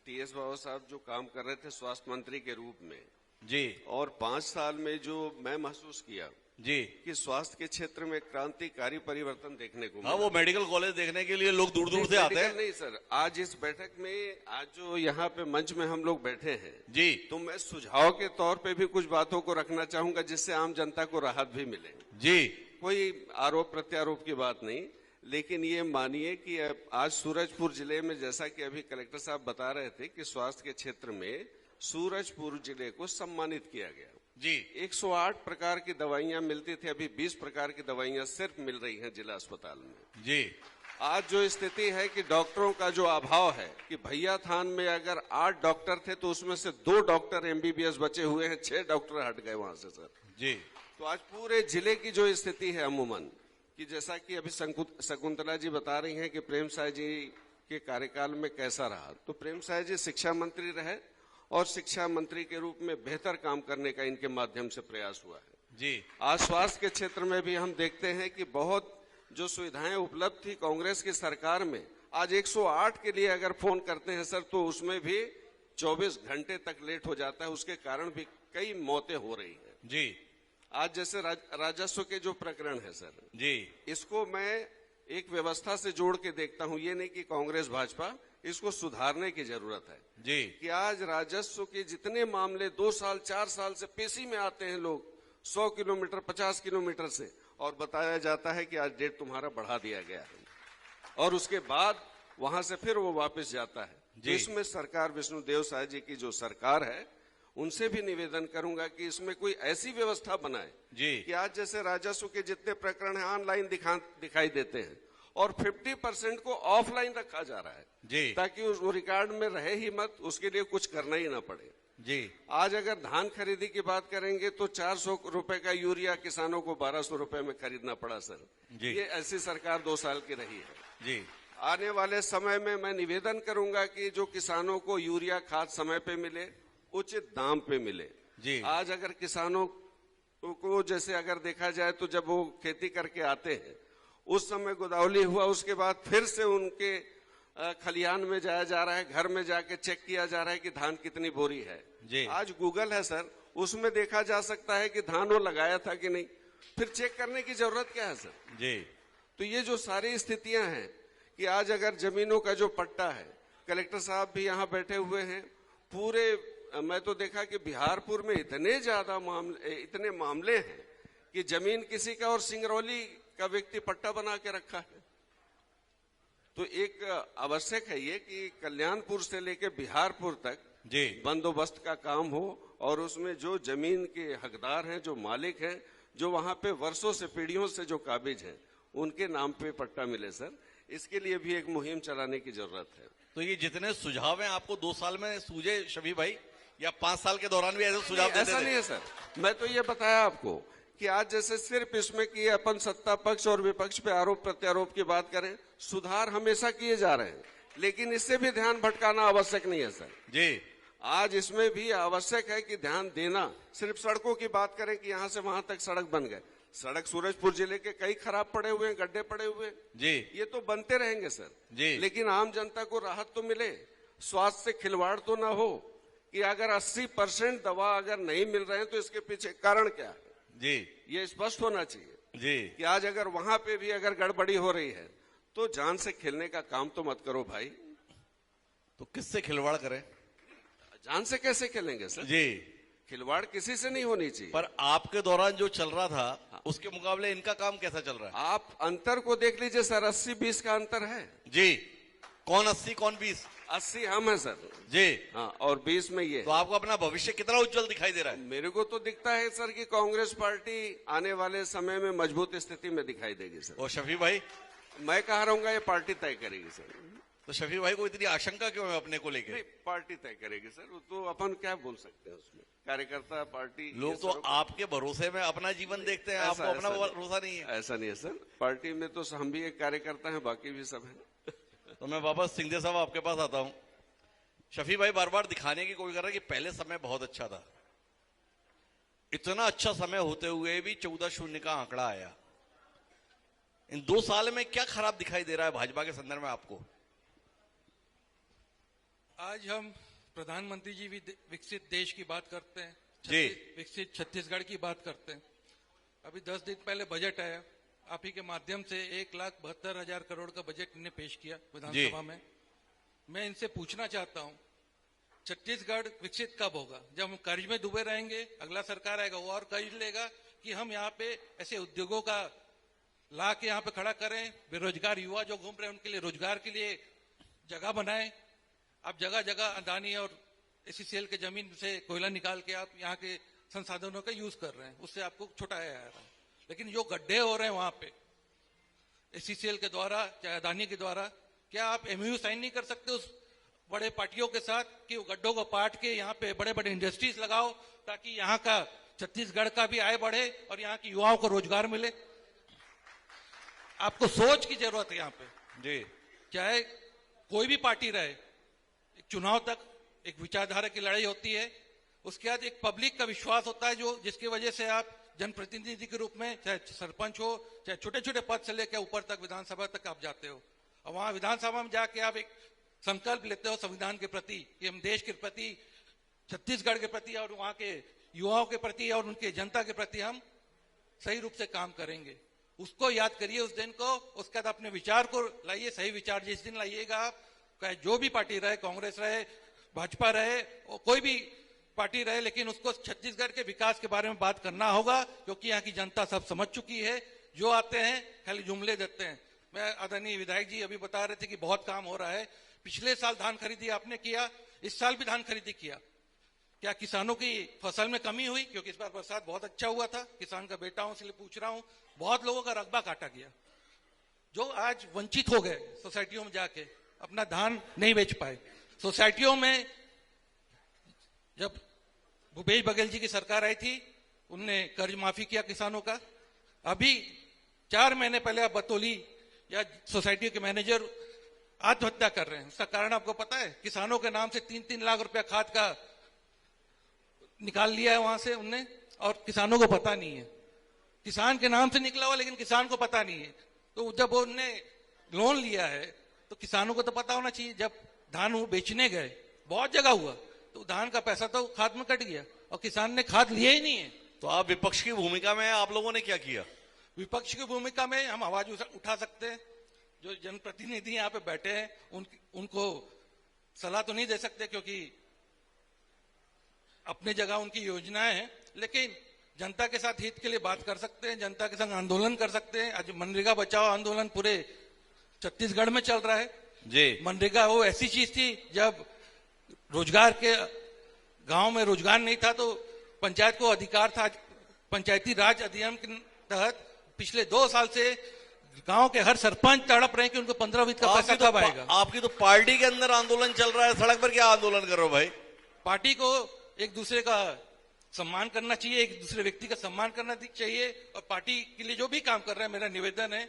टीएस बाबू साहब जो काम कर रहे थे स्वास्थ्य मंत्री के रूप में जी, और 5 साल में जो मैं महसूस किया जी कि स्वास्थ्य के क्षेत्र में क्रांतिकारी परिवर्तन देखने को हाँ, मिला। वो मेडिकल कॉलेज देखने के लिए लोग दूर दूर से आते हैं। नहीं सर, आज इस बैठक में, आज जो यहाँ पे मंच में हम लोग बैठे हैं जी, तो मैं सुझाव के तौर पे भी कुछ बातों को रखना चाहूंगा जिससे आम जनता को राहत भी मिले। जी, कोई आरोप प्रत्यारोप की बात नहीं, लेकिन ये मानिए कि आज सूरजपुर जिले में, जैसा कि अभी कलेक्टर साहब बता रहे थे कि स्वास्थ्य के क्षेत्र में सूरजपुर जिले को सम्मानित किया गया जी। 108 प्रकार की दवाइयां मिलती थी, अभी 20 प्रकार की दवाइयां सिर्फ मिल रही हैं जिला अस्पताल में जी। आज जो स्थिति है कि डॉक्टरों का जो अभाव है कि भैया थान में अगर 8 डॉक्टर थे तो उसमें से 2 डॉक्टर एमबीबीएस बचे हुए हैं, 6 डॉक्टर हट गए वहां से सर जी। तो आज पूरे जिले की जो स्थिति है अमूमन कि जैसा कि अभी शकुंतला जी बता रही हैं कि प्रेम साई जी के कार्यकाल में कैसा रहा, तो प्रेम साई जी शिक्षा मंत्री रहे और शिक्षा मंत्री के रूप में बेहतर काम करने का इनके माध्यम से प्रयास हुआ है जी। आज स्वास्थ्य के क्षेत्र में भी हम देखते हैं कि बहुत जो सुविधाएं उपलब्ध थी कांग्रेस की सरकार में, आज 108 के लिए अगर फोन करते हैं सर तो उसमें भी 24 घंटे तक लेट हो जाता है, उसके कारण भी कई मौतें हो रही हैं जी। आज जैसे राजस्व के जो प्रकरण है सर जी, इसको मैं एक व्यवस्था से जोड़ के देखता हूं, ये नहीं कि कांग्रेस भाजपा, इसको सुधारने की जरूरत है जी। कि आज राजस्व के जितने मामले 2 साल 4 साल से पेशी में आते हैं लोग 100 किलोमीटर 50 किलोमीटर से, और बताया जाता है कि आज डेट तुम्हारा बढ़ा दिया गया है और उसके बाद वहां से फिर वो वापस जाता है। तो इसमें सरकार विष्णुदेव साय जी की जो सरकार है उनसे भी निवेदन करूंगा कि इसमें कोई ऐसी व्यवस्था बनाए जी कि आज जैसे राजस्व के जितने प्रकरण हैं ऑनलाइन दिखाई देते हैं और 50% को ऑफलाइन रखा जा रहा है जी, ताकि उस रिकॉर्ड में रहे ही मत, उसके लिए कुछ करना ही ना पड़े जी। आज अगर धान खरीदी की बात करेंगे तो 400 रुपए का यूरिया किसानों को 1200 रुपए में खरीदना पड़ा सर जी। ये ऐसी सरकार 2 साल की रही है जी। आने वाले समय में मैं निवेदन करूंगा कि जो किसानों को यूरिया खाद समय पे मिले, उचित दाम पे मिले जी। आज अगर किसानों को जैसे अगर देखा जाए तो जब वो खेती करके आते हैं उस समय गोदावली हुआ, उसके बाद फिर से उनके खलियान में जाया जा रहा है, घर में जाके चेक किया जा रहा है कि धान कितनी बोरी है जी। आज गूगल है सर, उसमें देखा जा सकता है कि धान वो लगाया था कि नहीं, फिर चेक करने की जरूरत क्या है सर जी। तो ये जो सारी स्थितियां हैं कि आज अगर जमीनों का जो पट्टा है, कलेक्टर साहब भी यहाँ बैठे हुए हैं, पूरे मैं तो देखा कि बिहारपुर में इतने मामले हैं कि जमीन किसी का और सिंगरौली का व्यक्ति पट्टा बना के रखा है। तो एक आवश्यक है ये कि कल्याणपुर से लेकर बिहारपुर तक जी बंदोबस्त का काम हो और उसमें जो जमीन के हकदार हैं, जो मालिक हैं, जो वहां पे वर्षों से पीढ़ियों से जो काबिज हैं, उनके नाम पे पट्टा मिले सर। इसके लिए भी एक मुहिम चलाने की जरूरत है। तो ये जितने सुझाव हैं आपको 2 साल में सूझे शफी भाई, या 5 साल के दौरान भी ऐसे सुझाव देते ऐसा थे? नहीं है सर, मैं तो ये बताया आपको कि आज जैसे सिर्फ इसमें कि अपन सत्ता पक्ष और विपक्ष पे आरोप प्रत्यारोप की बात करें, सुधार हमेशा किए जा रहे हैं, लेकिन इससे भी ध्यान भटकाना आवश्यक नहीं है सर जी। आज इसमें भी आवश्यक है कि ध्यान देना। सिर्फ सड़कों की बात करें कि यहाँ से वहां तक सड़क बन गए, सड़क सूरजपुर जिले के कई खराब पड़े हुए हैं, गड्ढे पड़े हुए हैं जी ये तो बनते रहेंगे सर जी। लेकिन आम जनता को राहत तो मिले, स्वास्थ्य से खिलवाड़ तो ना हो कि अगर 80% दवा अगर नहीं मिल रहे हैं तो इसके पीछे कारण क्या है जी ये स्पष्ट होना चाहिए जी। कि आज अगर वहां पे भी अगर गड़बड़ी हो रही है तो जान से खेलने का काम तो मत करो भाई। तो किससे खिलवाड़ करें? जान से कैसे खेलेंगे सर? जी, खिलवाड़ किसी से नहीं होनी चाहिए। पर आपके दौरान जो चल रहा था उसके मुकाबले इनका काम कैसा चल रहा है? आप अंतर को देख लीजिए सर, 80-20 का अंतर है जी। कौन 80 कौन 20? 80 हम है सर जी। हाँ, और 20 में ये। तो आपको अपना भविष्य कितना उज्जवल दिखाई दे रहा है? मेरे को तो दिखता है सर कि कांग्रेस पार्टी आने वाले समय में मजबूत स्थिति में दिखाई देगी सर। और शफी भाई? मैं कहा रहूंगा ये पार्टी तय करेगी सर। तो शफी भाई को इतनी आशंका क्यों है अपने को लेके? नहीं, पार्टी तय करेगी सर, वो तो अपन क्या बोल सकते हैं उसमें। कार्यकर्ता पार्टी, लोग तो आपके भरोसे में अपना जीवन देखते हैं, आपको अपना भरोसा नहीं है। ऐसा नहीं है सर, पार्टी में तो हम भी एक कार्यकर्ता हैं, बाकी भी सब है। तो मैं वापस सिंधे साहब आपके पास आता हूं। शफी भाई बार बार दिखाने की कोशिश कर रहे हैं कि पहले समय बहुत अच्छा था। इतना अच्छा समय होते हुए भी 14-0 का आंकड़ा आया। इन 2 साल में क्या खराब दिखाई दे रहा है भाजपा के संदर्भ में आपको? आज हम प्रधानमंत्री जी विकसित देश की बात करते हैं, जी। विकसित छत्तीसगढ़ की बात करते हैं। अभी 10 दिन पहले बजट आया, आप ही के माध्यम से 1,72,000 करोड़ का बजट इन्हें पेश किया विधानसभा में। मैं इनसे पूछना चाहता हूं, छत्तीसगढ़ विकसित कब होगा? जब हम कर्ज में डूबे रहेंगे, अगला सरकार आएगा वो और कर्ज लेगा, कि हम यहाँ पे ऐसे उद्योगों का ला के यहाँ पे खड़ा करें, बेरोजगार युवा जो घूम रहे हैं उनके लिए रोजगार के लिए जगह बनाएं। आप जगह जगह अदानी और एसीसीएल के जमीन से कोयला निकाल के आप यहाँ के संसाधनों का यूज कर रहे हैं, उससे आपको छुटाया जा रहा है। लेकिन जो गड्ढे हो रहे हैं वहां पे एसीसीएल के द्वारा चाहे अदानी के द्वारा, क्या आप एमओयू साइन नहीं कर सकते उस बड़े पार्टियों के साथ कि वो गड्ढों को पाट के यहाँ पे बड़े बड़े इंडस्ट्रीज लगाओ, ताकि यहाँ का छत्तीसगढ़ का भी आय बढ़े और यहाँ के युवाओं को रोजगार मिले? आपको सोच की जरूरत है यहाँ पे जी। चाहे कोई भी पार्टी रहे, एक चुनाव तक एक विचारधारा की लड़ाई होती है, उसके बाद एक पब्लिक का विश्वास होता है जो जिसकी वजह से आप जनप्रतिनिधि के रूप में, चाहे सरपंच हो चाहे छोटे छोटे पद से लेकर ऊपर तक विधानसभा तक आप जाते हो, और वहां विधानसभा में जाके आप एक संकल्प लेते हो संविधान के प्रति कि हम देश के प्रति, छत्तीसगढ़ के प्रति और वहां के युवाओं के प्रति और उनके जनता के प्रति हम सही रूप से काम करेंगे। उसको याद करिए उस दिन को, उसके बाद अपने विचार को लाइए, सही विचार जिस दिन लाइएगा आप, चाहे जो भी पार्टी रहे, कांग्रेस रहे, भाजपा रहे, कोई भी पार्टी रहे, लेकिन उसको छत्तीसगढ़ के विकास के बारे में बात करना होगा, क्योंकि यहाँ की जनता सब समझ चुकी है। जो आते हैं खाली जुमले देते हैं। मैं आदरणीय विधायक जी अभी बता रहे थे कि बहुत काम हो रहा है। पिछले साल धान खरीदी आपने किया, इस साल भी धान खरीदी किया, क्या किसानों की फसल में कमी हुई? क्योंकि इस बार बरसात बहुत अच्छा हुआ था, किसान का बेटा हूं इसलिए पूछ रहा हूं। बहुत लोगों का रकबा काटा गया, जो आज वंचित हो गए, सोसाइटियों में जाके अपना धान नहीं बेच पाए। सोसाइटियों में जब भूपेश बघेल जी की सरकार आई थी, उनने कर्ज माफी किया किसानों का। अभी 4 महीने पहले आप बतौली या सोसाइटी के मैनेजर आत्महत्या कर रहे हैं। उसका कारण आपको पता है? किसानों के नाम से 3-3 लाख रुपया खाद का निकाल लिया है वहां से उनने, और किसानों को पता नहीं है। किसान के नाम से निकला हुआ, लेकिन किसान को पता नहीं है। तो जब उनने लोन लिया है तो किसानों को तो पता होना चाहिए। जब धान वो बेचने गए, बहुत जगह हुआ, तो धान का पैसा तो खाद में कट गया और किसान ने खाद लिया ही नहीं है। तो आप विपक्ष की भूमिका में आप लोगों ने क्या किया? विपक्ष की भूमिका में हम आवाज उठा सकते हैं। जो जनप्रतिनिधि यहाँ पे बैठे हैं उनको सलाह तो नहीं दे सकते, क्योंकि अपने जगह उनकी योजनाएं हैं, लेकिन जनता के साथ हित के लिए बात कर सकते हैं, जनता के संग आंदोलन कर सकते हैं। आज मनरेगा बचाओ आंदोलन पूरे छत्तीसगढ़ में चल रहा है जी। मनरेगा वो ऐसी चीज थी, जब रोजगार के गांव में रोजगार नहीं था तो पंचायत को अधिकार था। पंचायती राज अधिनियम के तहत पिछले 2 साल से गांव के हर सरपंच तड़प रहे हैं कि उनको 15 का पैसा कब आएगा। आपकी तो पार्टी के अंदर आंदोलन चल रहा है, सड़क पर क्या आंदोलन कर रहे हो भाई? पार्टी को एक दूसरे का सम्मान करना चाहिए, एक दूसरे व्यक्ति का सम्मान करना चाहिए, और पार्टी के लिए जो भी काम कर रहा है, मेरा निवेदन है,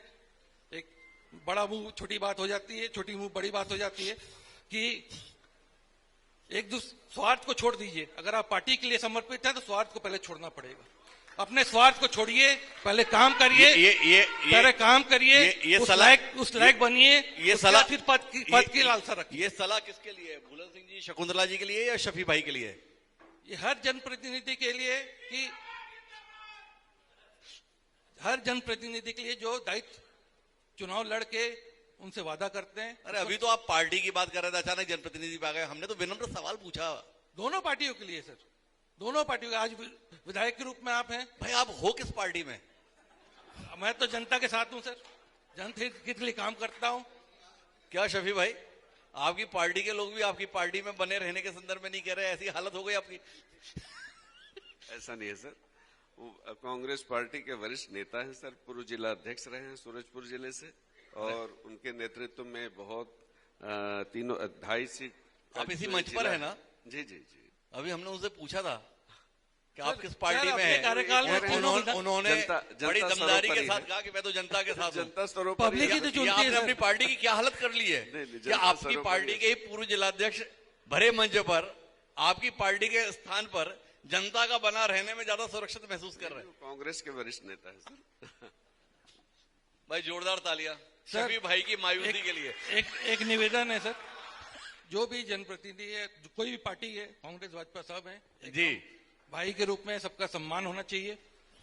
एक बड़ा मुंह छोटी बात हो जाती है, छोटी मुंह बड़ी बात हो जाती है, कि एक दूसरे स्वार्थ को छोड़ दीजिए। अगर आप पार्टी के लिए समर्पित है तो स्वार्थ को पहले छोड़ना पड़ेगा। अपने स्वार्थ को छोड़िए, पहले काम करिए, पहले काम करिए, उस लायक बनिए, ये सलाह फिर पद की लालसा रखिए। ये सलाह किसके लिए है? भूलन सिंह जी, शकुंतला जी के लिए या शफी भाई के लिए? ये हर जनप्रतिनिधि के लिए, कि हर जनप्रतिनिधि के लिए जो दायित्व चुनाव लड़के उनसे वादा करते हैं। अरे अभी तो आप पार्टी की बात कर रहे थे, अचानक जनप्रतिनिधि पे आ गए। हमने तो विनम्र सवाल पूछा। दोनों पार्टियों के लिए सर, दोनों पार्टियों के। आज विधायक के रूप में आप हैं। भाई आप हो किस पार्टी में? मैं तो जनता के साथ हूं सर, जनता के लिए काम करता हूं। क्या शफी भाई, आपकी पार्टी के लोग भी आपकी पार्टी में बने रहने के संदर्भ में नहीं कह रहे? ऐसी हालत हो गई आपकी। ऐसा नहीं है सर, वो कांग्रेस पार्टी के वरिष्ठ नेता हैं सर, पूर्व जिला अध्यक्ष रहे हैं सूरजपुर जिले से, और उनके नेतृत्व में बहुत 2.5 सीट। आप इसी मंच पर है ना? जी जी जी। अभी हमने उनसे पूछा था कि आप किस सर, पार्टी में अपने हैं। कार्यकाल में उन्होंने जनता बड़ी दमदारी के सर्वोपरि साथ है। कहा कि मैं तो जनता के साथ हूं। जनता स्तरों पर पब्लिक ही तो ये चुनती है आपने सर। अपनी पार्टी की क्या हालत कर ली है नहीं, नहीं, कि जनता आपकी सर्वोपरि पार्टी है। के ही पूर्व जिलाध्यक्ष भरे मंच पर आपकी पार्टी के स्थान पर जनता का बना रहने में ज्यादा सुरक्षित महसूस कर रहे हैं। कांग्रेस के वरिष्ठ नेता है सर। भाई जोरदार तालियां सर, शफी भाई की मायूसी के लिए। एक निवेदन है सर, जो भी जनप्रतिनिधि है, कोई भी पार्टी है, कांग्रेस भाजपा सब है जी, भाई के रूप में सबका सम्मान होना चाहिए।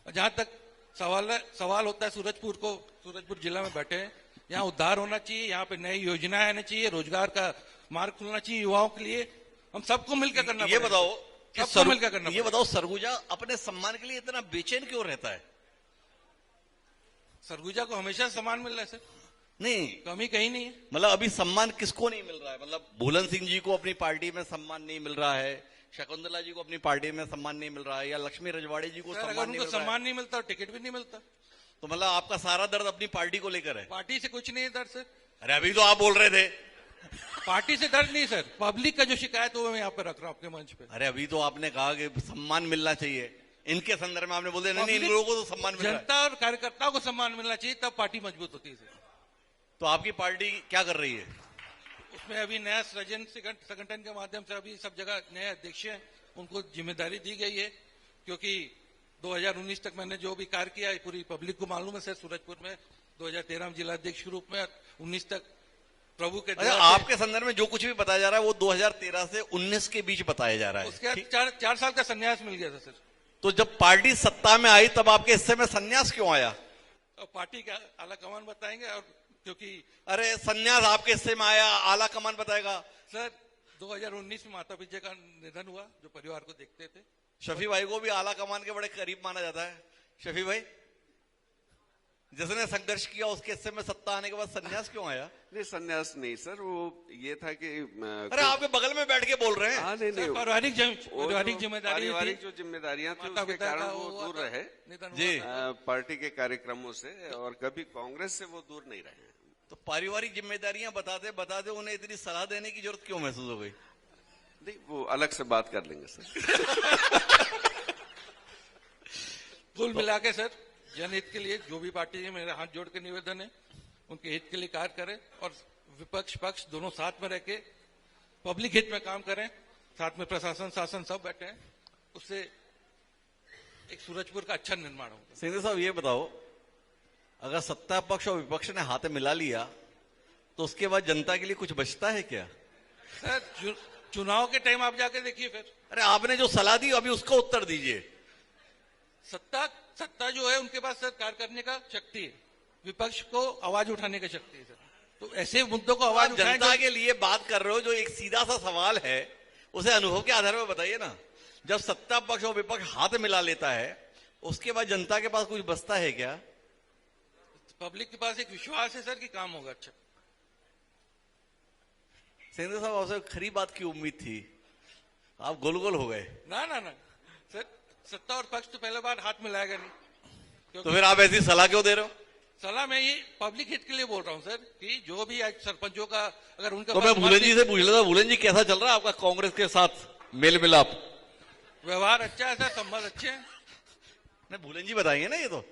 और जहां तक सवाल होता है सूरजपुर जिला में बैठे हैं, यहाँ उद्धार होना चाहिए, यहाँ पे नई योजनाएं आनी चाहिए, रोजगार का मार्ग खुलना चाहिए युवाओं के लिए। हम सबको मिलकर करना ये पड़ेगा। बताओ कि सबको मिलकर करना ये पड़ेगा। बताओ सरगुजा अपने सम्मान के लिए इतना बेचैन क्यों रहता है? सरगुजा को हमेशा सम्मान मिल रहा है सर, नहीं कमी कहीं नहीं है। मतलब अभी सम्मान किसको नहीं मिल रहा है? मतलब भूलन सिंह जी को अपनी पार्टी में सम्मान नहीं मिल रहा है, शकुंतला जी को अपनी पार्टी में सम्मान नहीं मिल रहा है, या लक्ष्मी रजवाड़े जी को सर, अगर सम्मान नहीं उनको मिल रहा है? सम्मान नहीं मिलता और टिकट भी नहीं मिलता। तो मतलब आपका सारा दर्द अपनी पार्टी को लेकर है? पार्टी से कुछ नहीं है दर्द सर, अरे अभी तो आप बोल रहे थे। पार्टी से दर्द नहीं सर, पब्लिक का जो शिकायत है वो मैं यहाँ पे रख रहा हूँ आपके मंच पे। अरे अभी तो आपने कहा कि सम्मान मिलना चाहिए, इनके संदर्भ में आपने बोल दिया नहीं इन लोगों को तो सम्मान मिल रहा है। जनता और कार्यकर्ताओं को सम्मान मिलना चाहिए, तब पार्टी मजबूत होती है सर। तो आपकी पार्टी क्या कर रही है? उसमें अभी नया सृजन संगठन के माध्यम से अभी सब जगह नए अध्यक्ष हैं, उनको जिम्मेदारी दी गई है। क्योंकि 2019 तक मैंने जो भी कार्य किया है पूरी पब्लिक को मालूम है सर। सूरजपुर में 2013 में जिला अध्यक्ष के रूप में, 19 तक प्रभु के अच्छा, आपके संदर्भ में जो कुछ भी बताया जा रहा है वो 2013 से 19 के बीच बताया जा रहा है। उसके बाद 4 साल का संन्यास मिल गया था सर। तो जब पार्टी सत्ता में आई तब आपके हिस्से में संन्यास क्यों आया? और पार्टी का आला कमान बताएंगे। और क्योंकि अरे संन्यास आपके हिस्से में आया, आला कमान बताएगा। सर 2019 में माता पिता का निधन हुआ, जो परिवार को देखते थे। शफी भाई को भी आला कमान के बड़े करीब माना जाता है। शफी भाई जिसने संघर्ष किया उसके हिस्से में सत्ता आने के बाद संन्यास क्यों आया? नहीं, संन्यास नहीं सर, वो ये था कि अरे आपके बगल में बैठ के बोल रहे हैं। हाँ, नहीं नहीं, पारिवारिक वो जो जिम्मेदारी पारिवारिक जो जिम्मेदारियां थी माता उसके पिता कारण का वो हुआ दूर था, रहे निधन हुआ जी। था। पार्टी के कार्यक्रमों से, और कभी कांग्रेस से वो दूर नहीं रहे हैं। तो पारिवारिक जिम्मेदारियां बताते बताते उन्हें इतनी सलाह देने की जरूरत क्यों महसूस हो गई? नहीं, वो अलग से बात कर लेंगे सर। कुल मिला के सर, जनहित के लिए जो भी पार्टी है, मेरा हाथ जोड़ के निवेदन है उनके हित के लिए कार्य करें, और विपक्ष पक्ष दोनों साथ में रह के पब्लिक हित में काम करें। साथ में प्रशासन शासन सब बैठे हैं, उससे एक सूरजपुर का अच्छा निर्माण होगा। सिंह साहब ये बताओ, अगर सत्ता पक्ष और विपक्ष ने हाथ मिला लिया तो उसके बाद जनता के लिए कुछ बचता है क्या? सर चुनाव के टाइम आप जाके देखिए फिर। अरे आपने जो सलाह दी अभी उसका उत्तर दीजिए। सत्ता जो है उनके पास सर कार्य करने का शक्ति है, विपक्ष को आवाज उठाने की शक्ति है सर। तो ऐसे मुद्दों को आवाज आप उठाएं जनता के लिए बात कर रहे हो, जो एक सीधा सा सवाल है उसे अनुभव के आधार पर बताइए ना। जब सत्ता पक्ष और विपक्ष हाथ मिला लेता है उसके बाद जनता के पास कुछ बचता है क्या? पब्लिक के पास एक विश्वास है सर कि काम होगा अच्छा। सिंह साहब आपसे खरी बात की उम्मीद थी, आप गोल गोल हो गए। ना ना ना सर, सत्ता और पक्ष तो पहले बार हाथ मिलाएगा नहीं। तो फिर आप ऐसी सलाह क्यों दे रहे हो? सलाह मैं ये पब्लिक हित के लिए बोल रहा हूँ सर, कि जो भी आज सरपंचों का अगर उनका तो मैं भूलन जी से पूछ लेता, भूलन जी कैसा चल रहा है आपका कांग्रेस के साथ मेल मिलाप? व्यवहार अच्छा है सर, संबंध अच्छे हैं। नहीं, भूलन जी बताएंगे ना ये तो।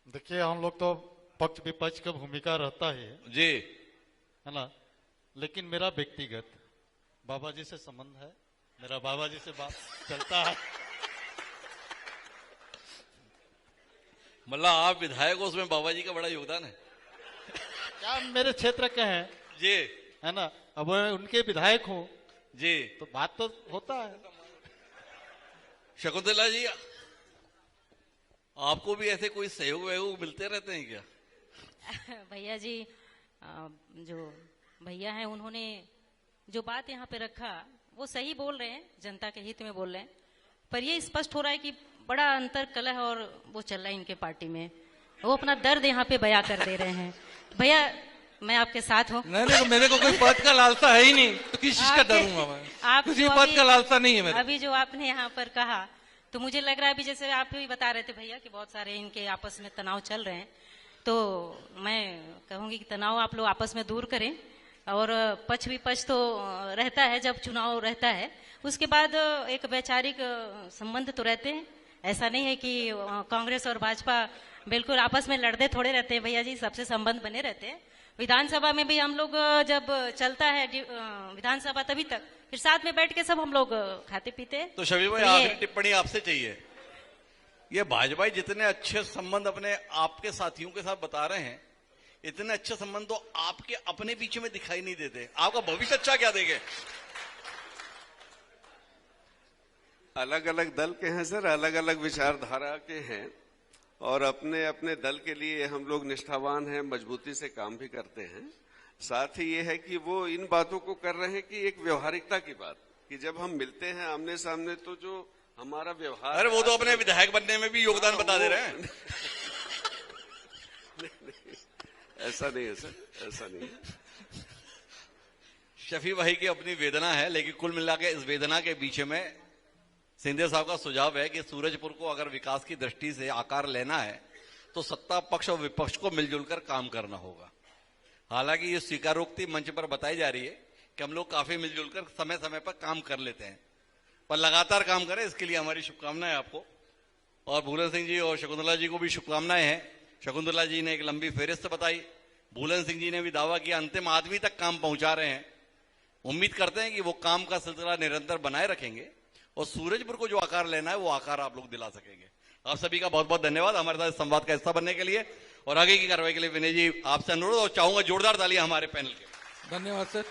देखिए, हम लोग तो पक्ष विपक्ष का भूमिका रहता जी है ना, लेकिन मेरा व्यक्तिगत बाबा जी से संबंध है, मेरा बाबा जी से बात चलता है। मतलब आप विधायक हो, उसमें बाबा जी का बड़ा योगदान है। क्या मेरे क्षेत्र के हैं, जी है ना, अब मैं उनके विधायक हूँ जी। तो बात तो होता है। शकुंतला जी, आपको भी ऐसे कोई सहयोग वहयोग मिलते रहते हैं क्या? भैया जी, जो भैया हैं उन्होंने जो बात यहाँ पे रखा वो सही बोल रहे हैं, जनता के हित में बोल रहे हैं, पर ये स्पष्ट हो रहा है कि बड़ा अंतर कलह और वो चल रहा है इनके पार्टी में। वो अपना दर्द यहाँ पे बयां कर दे रहे हैं। भैया मैं आपके साथ हूँ। नहीं, मेरे को कोई पद का लालसा है ही नहीं, तो किस चीज का डरूंगा मैं? किसी पद का लालसा नहीं है मेरे। अभी जो आपने यहाँ पर कहा तो मुझे लग रहा है, अभी जैसे आप भी बता रहे थे भैया कि बहुत सारे इनके आपस में तनाव चल रहे हैं, तो मैं कहूंगी कि तनाव आप लोग आपस में दूर करें, और पक्ष विपक्ष तो रहता है जब चुनाव रहता है, उसके बाद एक वैचारिक संबंध तो रहते हैं। ऐसा नहीं है कि कांग्रेस और भाजपा बिल्कुल आपस में लड़ते थोड़े रहते हैं भैया जी, सबसे संबंध बने रहते हैं। विधानसभा में भी हम लोग जब चलता है विधानसभा तभी तक फिर साथ में बैठ के सब हम लोग खाते पीते हैं। तो शबीर भाई, आखिरी टिप्पणी आपसे चाहिए। ये भाजपा जितने अच्छे संबंध अपने आपके साथियों के साथ बता रहे हैं, इतने अच्छे संबंध तो आपके अपने बीच में दिखाई नहीं देते। आपका भविष्य अच्छा क्या देंगे? अलग अलग दल के हैं सर, अलग अलग विचारधारा के हैं, और अपने अपने दल के लिए हम लोग निष्ठावान हैं, मजबूती से काम भी करते हैं। साथ ही ये है कि वो इन बातों को कर रहे हैं कि एक व्यवहारिकता की बात, कि जब हम मिलते हैं आमने सामने तो जो हमारा व्यवहार, अरे वो तो अपने विधायक बनने में भी योगदान बता दे रहे हैं। ऐसा नहीं है सर, ऐसा नहीं है। शफी भाई की अपनी वेदना है, लेकिन कुल मिला के इस वेदना के बीच में सिंधिया साहब का सुझाव है कि सूरजपुर को अगर विकास की दृष्टि से आकार लेना है तो सत्ता पक्ष और विपक्ष को मिलजुल कर काम करना होगा। हालांकि ये स्वीकारोक्ति मंच पर बताई जा रही है कि हम लोग काफी मिलजुल कर समय समय पर काम कर लेते हैं, पर लगातार काम करें, इसके लिए हमारी शुभकामनाएं आपको। और भूलन सिंह जी और शकुंतला जी को भी शुभकामनाएं हैं। शकुंतला जी ने एक लंबी फेहरिस्त बताई, भूलन सिंह जी ने भी दावा किया अंतिम आदमी तक काम पहुंचा रहे हैं। उम्मीद करते हैं कि वो काम का सिलसिला निरंतर बनाए रखेंगे और सूरजपुर को जो आकार लेना है वो आकार आप लोग दिला सकेंगे। आप सभी का बहुत बहुत धन्यवाद हमारे साथ संवाद का हिस्सा बनने के लिए, और आगे की कार्रवाई के लिए विनय जी आपसे अनुरोध, और चाहूंगा जोरदार तालियां हमारे पैनल के। धन्यवाद सर।